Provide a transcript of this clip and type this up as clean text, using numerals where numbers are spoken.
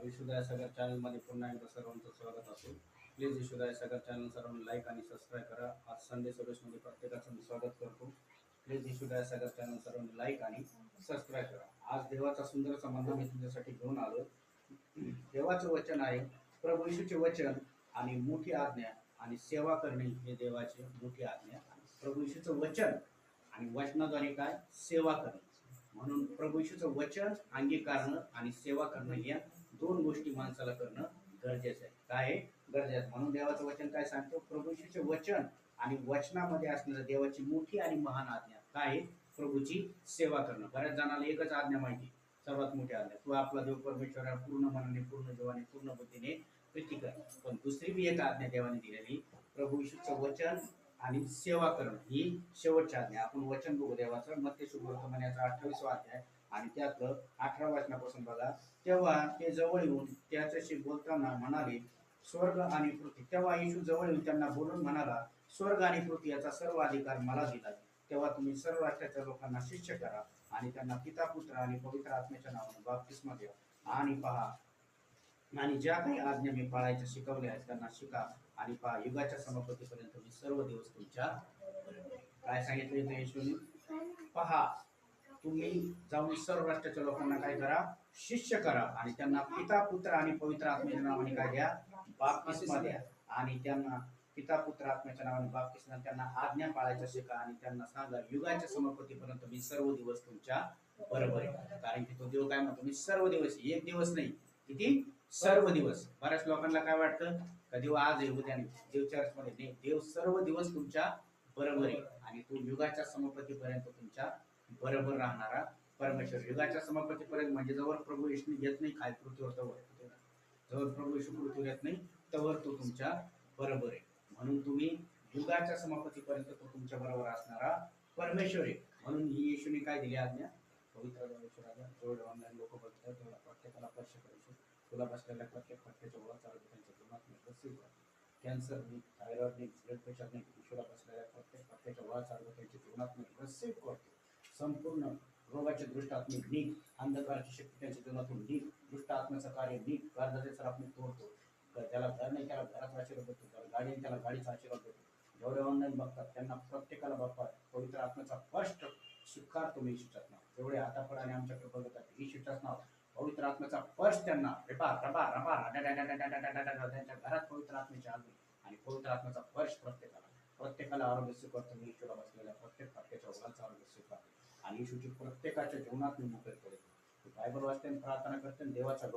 यशोदाय सागर चॅनलमध्ये पुन्हा एकदा सर्वांचं स्वागत असेल. प्लीज यशोदाय सागर चॅनल सर्वांनी लाईक आणि सबस्क्राईब करा. आज संडे सर्व्हिसमध्ये प्रत्येकाचं मी स्वागत करतो. प्लीज यशोदाय सागर चॅनल सर्वांनी लाईक आणि सबस्क्राईब करा. आज देवाचा सुंदरचा मंत्र मी तुमच्यासाठी घेऊन आलो. देवाचं वचन आहे, प्रभू येशूचे वचन आणि मोठी आज्ञा आणि सेवा करणे हे देवाची मोठी आज्ञा. प्रभू येशूचं वचन आणि वचनाद्वारे काय सेवा करणे. म्हणून प्रभू येशूचं वचन अंगीकारणं आणि सेवा करणं या दोन गोष्टी माणसाला करणं गरजेचं आहे. काय आहे गरजेचं. म्हणून देवाचं वचन काय सांगतो, प्रभू येशूचे वचन आणि वचनामध्ये असणारं देवाची मोठी आणि महान आज्ञा काय आहे, प्रभूची सेवा करणं. बऱ्याच जणांना एकच आज्ञा माहिती, सर्वात मोठी आज्ञा, तू आपला देव परमेश्वर पूर्ण मनाने, पूर्ण जीवाने, पूर्ण बुद्धीने प्रीती कर. पण दुसरी बी एक आज्ञा देवाने दिलेली, प्रभू येशूचं वचन आणि सेवा करणं ही शेवटची आज्ञा. आपण वचन बघू देवाचं. मत्ती सुवर्तमानाचा 28वा अध्याय आणि त्यातलं 18 वचनापासून बघा. तेव्हा ते जवळ येऊन त्याच्याशी बोलताना म्हणाले, स्वर्ग आणि पृथ्वी. तेव्हा येशू जवळ येऊन त्यांना बोलून म्हणाला, स्वर्ग आणि पृथ्वी याचा सर्व अधिकार मला दिला. तेव्हा तुम्ही सर्व राष्ट्राच्या लोकांना शिष्य करा आणि त्यांना पिता, पुत्र आणि पवित्र आत्म्याच्या नावाने बाप्तिस्मा द्या. आणि पहा, आणि ज्या काही आज्ञा मी पाळायच्या शिकवल्या आहेत त्यांना शिका. आणि पहा, युगाच्या समाप्तीपर्यंत मी सर्व दिवस तुमच्या काय सांगितले ते येशूने, पहा तुम्ही जाऊन सर्व राष्ट्राच्या लोकांना काय करा, शिष्य करा आणि त्यांना पिता, पुत्र आणि पवित्र आत्म्याच्या नावाने काय द्या, बाप्तिस्मा द्या. आणि त्यांना पिता, पुत्र आत्म्याच्या नावाने बाप्तिस्मा, त्यांना आज्ञा पाळायच्या शिका आणि त्यांना सांगा, युगाच्या समाप्तीपर्यंत मी सर्व दिवस तुमच्या बरोबर आहे. कारण की तो देव काय म्हणतो, मी सर्व दिवस, एक दिवस नाही, किती सर्व दिवस. बऱ्याच लोकांना काय वाटतं का देव आज आहे उद्या नाही, देव चर्चमध्ये नाही. देव सर्व दिवस तुमच्या बरोबर आहे आणि तो युगाच्या समाप्तीपर्यंत तुमच्या बरोबर राहणारा परमेश्वर. युगाच्या समाप्तीपर्यंत म्हणजे जवळ प्रभू येशू येत नाही खाय पृथ्वीवर तवर, जवळ प्रभू येशू पृथ्वीवर येत नाही तवर तो तुमच्या बरोबर आहे. म्हणून तुम्ही युगाच्या समाप्तीपर्यंत तो तुमच्या बरोबर असणारा परमेश्वर आहे. म्हणून ही येशूने काय दिली आज्ञा, पवित्र देवाच्या जेवढे ऑनलाईन लोक बघतात तेवढा प्रत्येकाला स्पर्श करायचे. तुला बसलेल्या प्रत्येक फटक्याच्या ओळख चालू त्यांच्या जीवनात मी कसे कॅन्सर नाही, थायरॉइड नाही, ब्लड प्रेशर नाही, ईश्वरा बसलेल्या प्रत्येक फटक्याच्या ओळख चालू त्यांच्या जीवनात मी कसे करतो. संपूर्ण रोगाचे दृष्ट आत्मिक नीट, अंधकाराची शक्ती त्यांच्या जीवनातून नीट, दृष्ट आत्म्याचं कार्य नीट, कर्जाचे सर आपण तोडतो. त्याला घर नाही त्याला घराचा आशीर्वाद देतो, त्याला गाडी नाही त्याला गाडीचा आशीर्वाद देतो. जेवढे ऑनलाईन बघतात त्यांना प्रत्येकाला बाप्पा पवित्र आत्म्याचा स्पष्ट स्वीकार तुम्ही येशूच्याच नाव. जेवढे हातापड आणि आमच्याकडे बघतात येशूच्याच नाव, पवित्र आत्म्याचा स्पर्श त्यांना रबा रबा रबा त्यांच्या घरात पवित्र आत्म्याची आगमन आणि पवित्र आत्म्याचा स्पर्श प्रत्येकाला आरोग्य स्वीकार तुम्ही येशूला बसलेल्या प्रत्येक फटक्याच्या ओघाचा आरोग्य स्वीकार आणि येशूची प्रत्येकाच्या जीवनात मी मुक्त करेल. बायबल वाचते, प्रार्थना करते, देवाचा